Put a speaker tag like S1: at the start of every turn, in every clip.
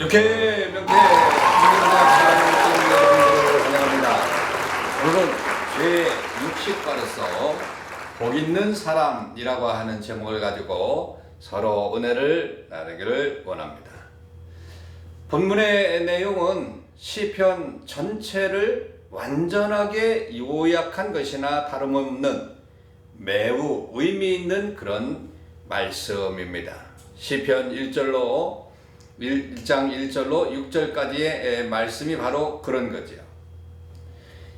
S1: 이렇게 명태 환영합니다. 오늘은 제60과로서 복 있는 사람이라고 하는 제목을 가지고 서로 은혜를 나누기를 원합니다. 본문의 내용은 시편 전체를 완전하게 요약한 것이나 다름없는 매우 의미 있는 그런 말씀입니다. 시편 1장 1절로 6절까지의 말씀이 바로 그런 거죠.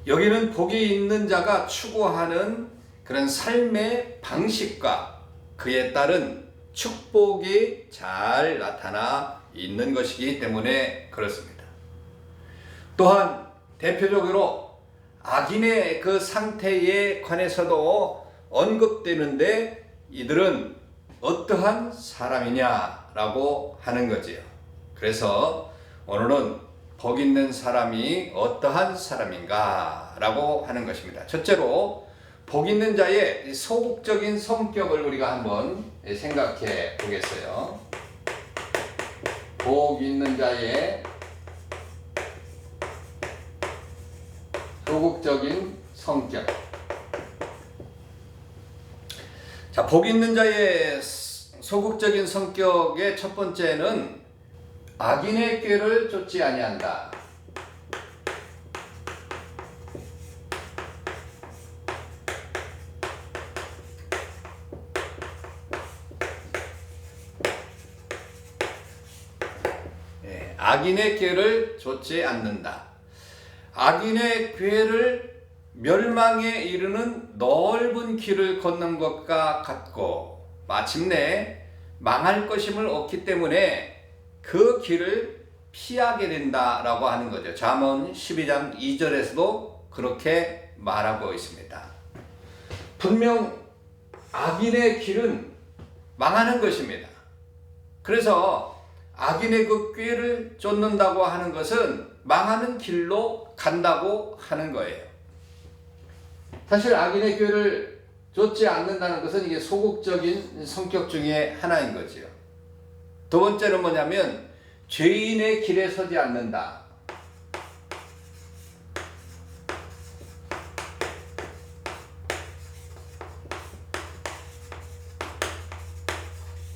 S1: 여기는 복이 있는 자가 추구하는 그런 삶의 방식과 그에 따른 축복이 잘 나타나 있는 것이기 때문에 그렇습니다. 또한 대표적으로 악인의 그 상태에 관해서도 언급되는데 이들은 어떠한 사람이냐라고 하는 거지요. 그래서 오늘은 복 있는 사람이 어떠한 사람인가 라고 하는 것입니다. 첫째로 복 있는 자의 소극적인 성격을 우리가 한번 생각해 보겠어요. 복 있는 자의 소극적인 성격. 자, 복 있는 자의 소극적인 성격의 첫 번째는 악인의 꾀를 쫓지 아니한다. 악인의 꾀를 쫓지 않는다. 악인의 꾀를 멸망에 이르는 넓은 길을 걷는 것과 같고 마침내 망할 것임을 얻기 때문에 그 길을 피하게 된다라고 하는 거죠. 잠언 12장 2절에서도 그렇게 말하고 있습니다. 분명 악인의 길은 망하는 것입니다. 그래서 악인의 그 꾀를 쫓는다고 하는 것은 망하는 길로 간다고 하는 거예요. 사실 악인의 꾀를 쫓지 않는다는 것은 이게 소극적인 성격 중에 하나인 거지요. 두 번째는 뭐냐면 죄인의 길에 서지 않는다.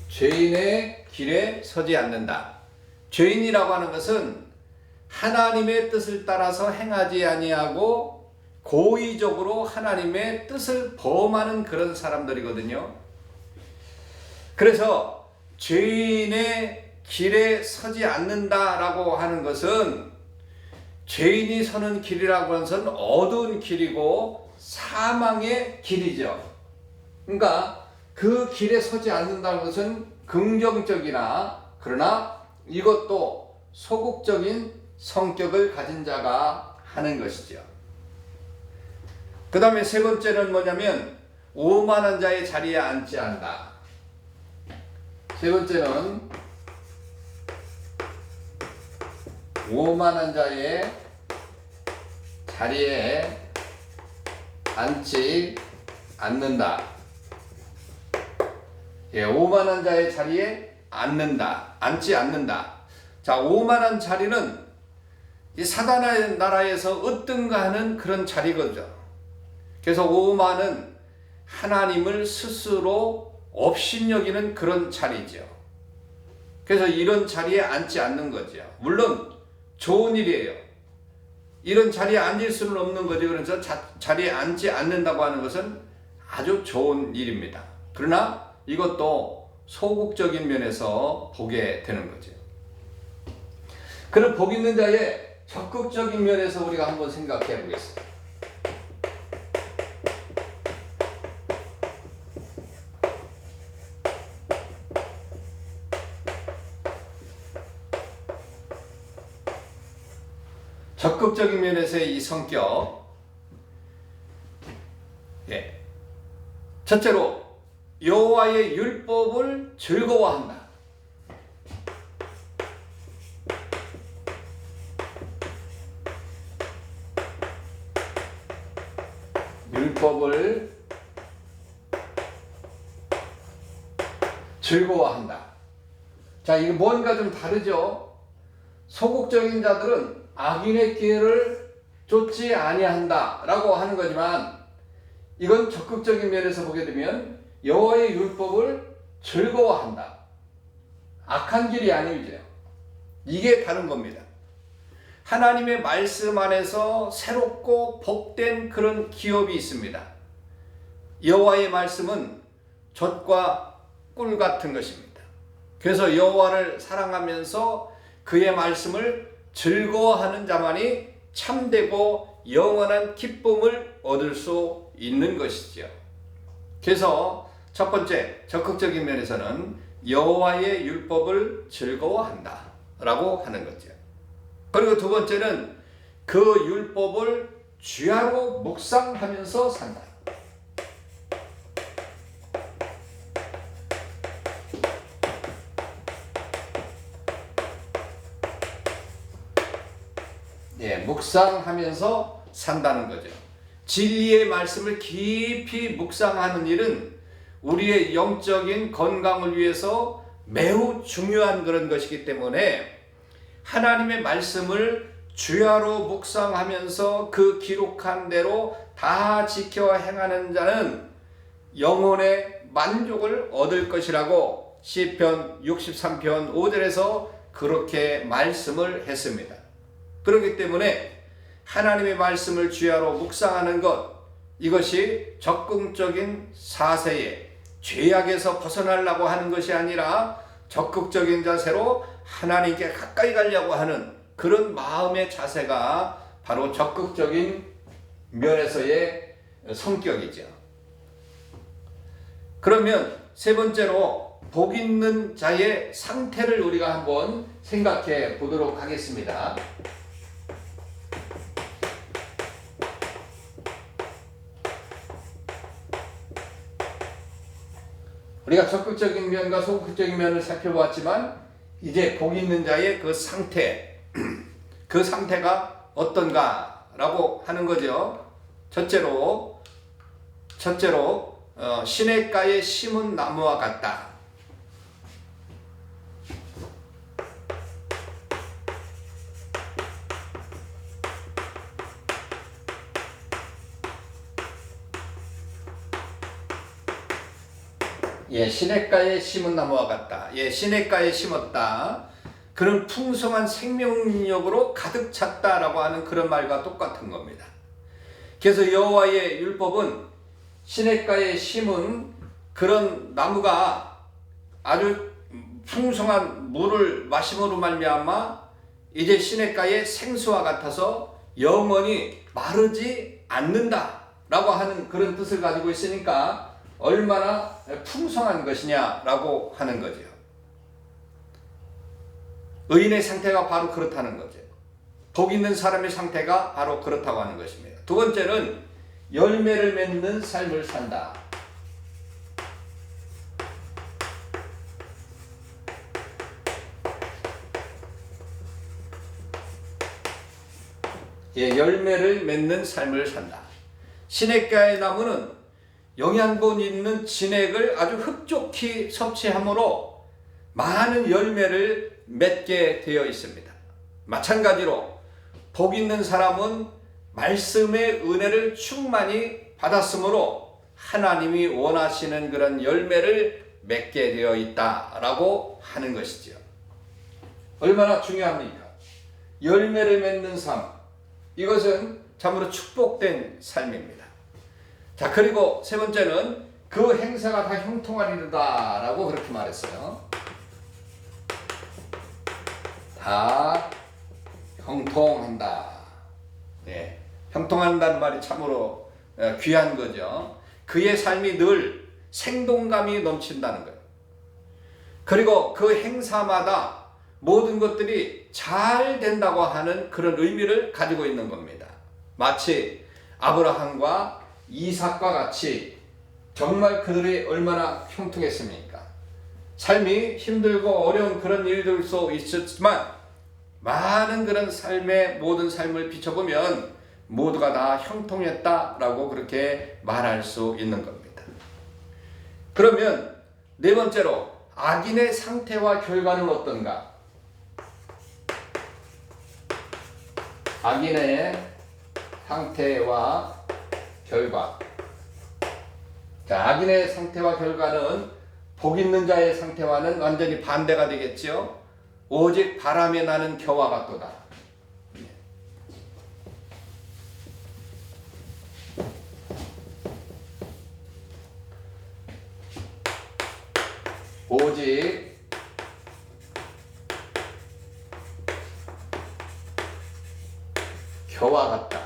S1: 죄인의 길에 서지 않는다. 죄인이라고 하는 것은 하나님의 뜻을 따라서 행하지 아니하고 고의적으로 하나님의 뜻을 범하는 그런 사람들이거든요. 그래서 죄인의 길에 서지 않는다라고 하는 것은 죄인이 서는 길이라고 하는 것은 어두운 길이고 사망의 길이죠. 그러니까 그 길에 서지 않는다는 것은 긍정적이나 그러나 이것도 소극적인 성격을 가진 자가 하는 것이죠. 그 다음에 세 번째는 뭐냐면 오만한 자의 자리에 앉지 않는다. 세 번째는 오만한 자의 자리에 앉지 않는다. 오만한 자의 자리에 앉지 않는다. 자, 오만한 자리는 이 사단의 나라에서 어떤가 하는 그런 자리거든요. 그래서 오만은 하나님을 스스로 업신여기는 그런 자리죠. 그래서 이런 자리에 앉지 않는 거죠. 물론 좋은 일이에요. 이런 자리에 앉을 수는 없는 거죠. 그래서 자리에 앉지 않는다고 하는 것은 아주 좋은 일입니다. 그러나 이것도 소극적인 면에서 보게 되는 거죠. 그런 복 있는 자의 적극적인 면에서 우리가 한번 생각해 보겠습니다. 적극적인 면에서의 이 성격. 첫째로 여호와의 율법을 즐거워한다. 율법을 즐거워한다. 자, 이거 뭔가 좀 다르죠? 소극적인 자들은 악인의 기회를 쫓지 아니한다라고 하는 거지만 이건 적극적인 면에서 보게 되면 여호와의 율법을 즐거워한다. 악한 길이 아니죠. 이게 다른 겁니다. 하나님의 말씀 안에서 새롭고 복된 그런 기업이 있습니다. 여호와의 말씀은 젖과 꿀 같은 것입니다. 그래서 여호와를 사랑하면서 그의 말씀을 즐거워하는 자만이 참되고 영원한 기쁨을 얻을 수 있는 것이죠. 그래서 첫 번째 적극적인 면에서는 여호와의 율법을 즐거워한다 라고 하는 거죠. 그리고 두 번째는 그 율법을 주야로 묵상하면서 산다. 묵상하면서 산다는 거죠. 진리의 말씀을 깊이 묵상하는 일은 우리의 영적인 건강을 위해서 매우 중요한 그런 것이기 때문에 하나님의 말씀을 주야로 묵상하면서 그 기록한 대로 다 지켜 행하는 자는 영혼의 만족을 얻을 것이라고 시편 63편 5절에서 그렇게 말씀을 했습니다. 그렇기 때문에 하나님의 말씀을 주야로 묵상하는 것, 이것이 적극적인 사세에 죄악에서 벗어나려고 하는 것이 아니라 적극적인 자세로 하나님께 가까이 가려고 하는 그런 마음의 자세가 바로 적극적인 면에서의 성격이죠. 그러면 세 번째로 복 있는 자의 상태를 우리가 한번 생각해 보도록 하겠습니다. 우리가 적극적인 면과 소극적인 면을 살펴보았지만 이제 복 있는 자의 그 상태, 그 상태가 어떤가라고 하는 거죠. 첫째로 시냇가에 심은 나무와 같다. 시냇가에 심은 나무와 같다. 시냇가에 심었다. 그런 풍성한 생명력으로 가득 찼다라고 하는 그런 말과 똑같은 겁니다. 그래서 여호와의 율법은 시냇가에 심은 그런 나무가 아주 풍성한 물을 마심으로 말미암아 이제 시냇가의 생수와 같아서 영원히 마르지 않는다라고 하는 그런 뜻을 가지고 있으니까 얼마나 풍성한 것이냐라고 하는 거죠. 의인의 상태가 바로 그렇다는 거죠. 복 있는 사람의 상태가 바로 그렇다고 하는 것입니다. 두 번째는 열매를 맺는 삶을 산다. 열매를 맺는 삶을 산다. 시냇가의 나무는 영양분 있는 진액을 아주 흡족히 섭취하므로 많은 열매를 맺게 되어 있습니다. 마찬가지로 복 있는 사람은 말씀의 은혜를 충만히 받았으므로 하나님이 원하시는 그런 열매를 맺게 되어 있다라고 하는 것이죠. 얼마나 중요합니까? 열매를 맺는 삶, 이것은 참으로 축복된 삶입니다. 자, 그리고 세 번째는 그 행사가 다 형통하리로다 라고 그렇게 말했어요. 다 형통한다. 형통한다는 말이 참으로 귀한 거죠. 그의 삶이 늘 생동감이 넘친다는 거예요. 그리고 그 행사마다 모든 것들이 잘 된다고 하는 그런 의미를 가지고 있는 겁니다. 마치 아브라함과 이삭과 같이 정말 그들이 얼마나 형통했습니까? 삶이 힘들고 어려운 그런 일들도 있었지만 많은 그런 삶의 모든 삶을 비춰보면 모두가 다 형통했다라고 그렇게 말할 수 있는 겁니다. 그러면 네 번째로 악인의 상태와 결과는 어떤가? 악인의 상태와 결과. 자, 악인의 상태와 결과는 복 있는 자의 상태와는 완전히 반대가 되겠지요. 오직 바람에 나는 겨와 같도다. 오직 겨와 같다.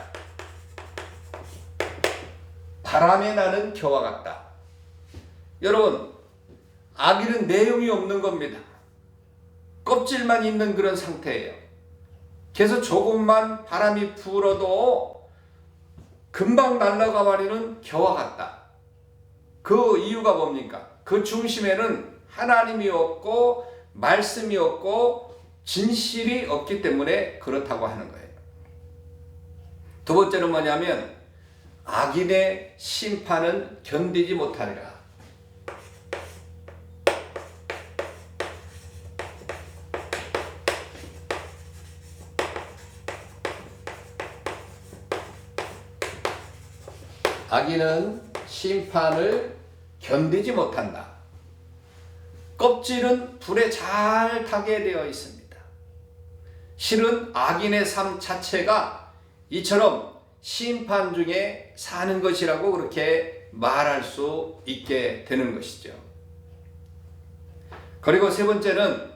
S1: 바람에 나는 겨와 같다. 여러분, 악인은 내용이 없는 겁니다. 껍질만 있는 그런 상태예요. 그래서 조금만 바람이 불어도 금방 날아가 버리는 겨와 같다. 그 이유가 뭡니까? 그 중심에는 하나님이 없고 말씀이 없고 진실이 없기 때문에 그렇다고 하는 거예요. 두 번째는 뭐냐면 악인의 심판은 견디지 못하리라. 악인은 심판을 견디지 못한다. 껍질은 불에 잘 타게 되어 있습니다. 실은 악인의 삶 자체가 이처럼 심판 중에 사는 것이라고 그렇게 말할 수 있게 되는 것이죠. 그리고 세 번째는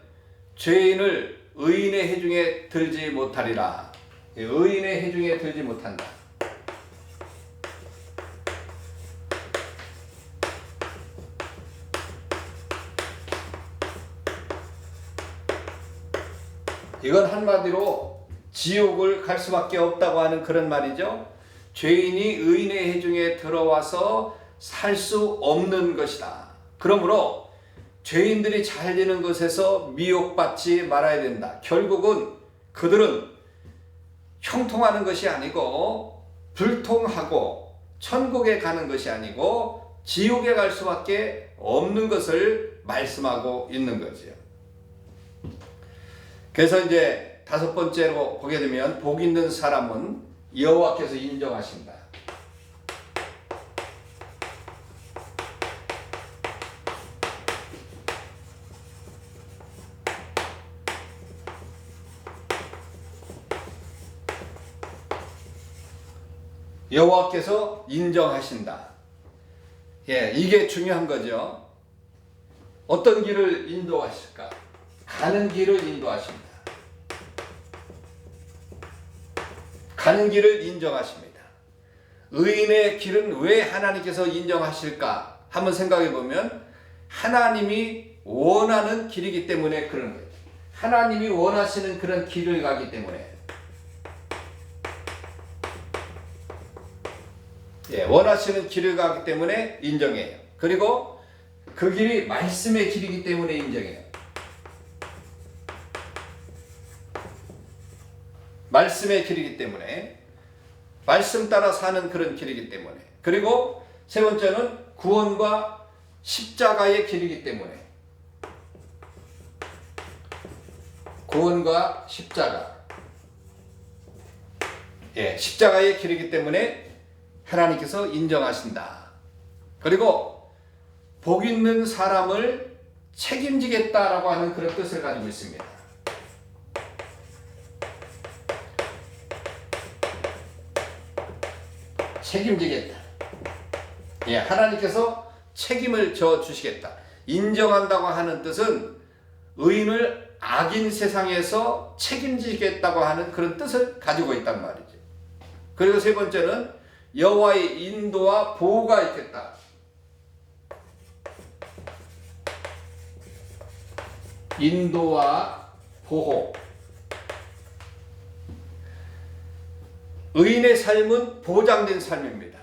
S1: 죄인을 의인의 해중에 들지 못하리라. 의인의 해중에 들지 못한다. 이건 한마디로 지옥을 갈 수밖에 없다고 하는 그런 말이죠. 죄인이 의인의 해중에 들어와서 살 수 없는 것이다. 그러므로 죄인들이 잘 되는 것에서 미혹받지 말아야 된다. 결국은 그들은 형통하는 것이 아니고 불통하고 천국에 가는 것이 아니고 지옥에 갈 수밖에 없는 것을 말씀하고 있는 거지요. 그래서 이제 다섯 번째로 보게 되면 복 있는 사람은 여호와께서 인정하신다. 여호와께서 인정하신다. 예, 이게 중요한 거죠. 어떤 길을 인도하실까? 가는 길을 인도하십니다. 가는 길을 인정하십니다. 의인의 길은 왜 하나님께서 인정하실까? 한번 생각해 보면 하나님이 원하는 길이기 때문에 그런 거예요. 하나님이 원하시는 그런 길을 가기 때문에. 예, 원하시는 길을 가기 때문에 인정해요. 그리고 그 길이 말씀의 길이기 때문에 인정해요. 말씀의 길이기 때문에, 말씀 따라 사는 그런 길이기 때문에, 그리고 세 번째는 구원과 십자가의 길이기 때문에, 구원과 십자가, 예, 십자가의 길이기 때문에 하나님께서 인정하신다. 그리고 복 있는 사람을 책임지겠다라고 하는 그런 뜻을 가지고 있습니다. 책임지겠다. 예, 하나님께서 책임을 져 주시겠다. 인정한다고 하는 뜻은 의인을 악인 세상에서 책임지겠다고 하는 그런 뜻을 가지고 있단 말이죠. 그리고 세 번째는 여호와의 인도와 보호가 있겠다. 인도와 보호. 의인의 삶은 보장된 삶입니다.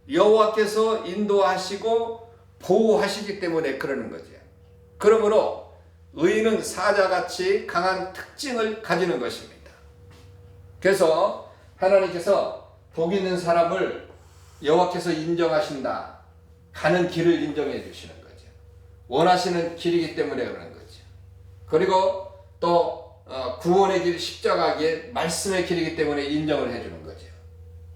S1: 여호와께서 인도하시고 보호하시기 때문에 그러는 거죠. 그러므로 의인은 사자같이 강한 특징을 가지는 것입니다. 그래서 하나님께서 복 있는 사람을 여호와께서 인정하신다. 가는 길을 인정해 주시는 거죠. 원하시는 길이기 때문에 그러는 거죠. 그리고 또 구원의 길 십자가의 말씀의 길이기 때문에 인정을 해주는 거죠.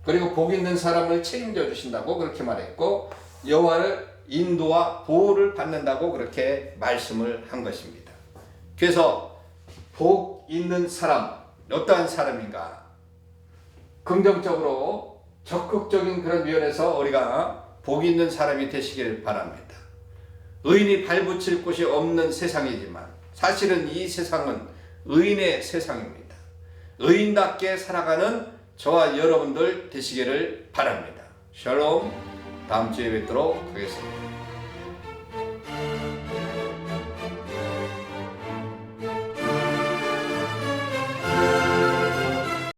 S1: 그리고 복 있는 사람을 책임져 주신다고 그렇게 말했고 여호와를 인도와 보호를 받는다고 그렇게 말씀을 한 것입니다. 그래서 복 있는 사람 어떠한 사람인가? 긍정적으로 적극적인 그런 면에서 우리가 복 있는 사람이 되시길 바랍니다. 의인이 발붙일 곳이 없는 세상이지만 사실은 이 세상은 의인의 세상입니다. 의인답게 살아가는 저와 여러분들 되시기를 바랍니다. 샬롬. 다음 주에 뵙도록 하겠습니다.